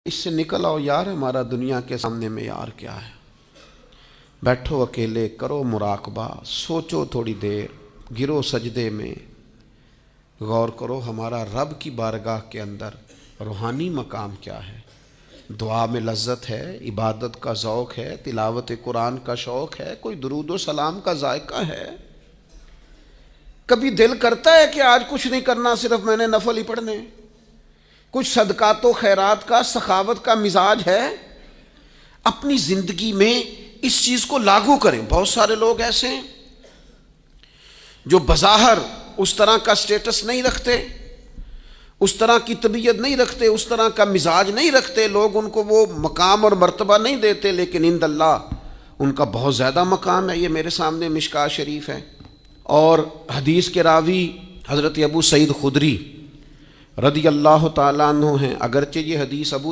اس سے نکل آؤ یار، ہمارا دنیا کے سامنے معیار کیا ہے؟ بیٹھو اکیلے، کرو مراقبہ، سوچو تھوڑی دیر، گرو سجدے میں، غور کرو ہمارا رب کی بارگاہ کے اندر روحانی مقام کیا ہے۔ دعا میں لذت ہے، عبادت کا ذوق ہے، تلاوت قرآن کا شوق ہے، کوئی درود و سلام کا ذائقہ ہے۔ کبھی دل کرتا ہے کہ آج کچھ نہیں کرنا، صرف میں نے نفل ہی پڑھنے؟ کچھ صدقات و خیرات کا، سخاوت کا مزاج ہے؟ اپنی زندگی میں اس چیز کو لاگو کریں۔ بہت سارے لوگ ایسے ہیں جو بظاہر اس طرح کا سٹیٹس نہیں رکھتے، اس طرح کی طبیعت نہیں رکھتے، اس طرح کا مزاج نہیں رکھتے، لوگ ان کو وہ مقام اور مرتبہ نہیں دیتے، لیکن عند اللہ ان کا بہت زیادہ مقام ہے۔ یہ میرے سامنے مشکوٰۃ شریف ہے، اور حدیث کے راوی حضرت ابو سعید خدری رضی اللہ تعالیٰ عنہ ہیں۔ اگرچہ یہ حدیث ابو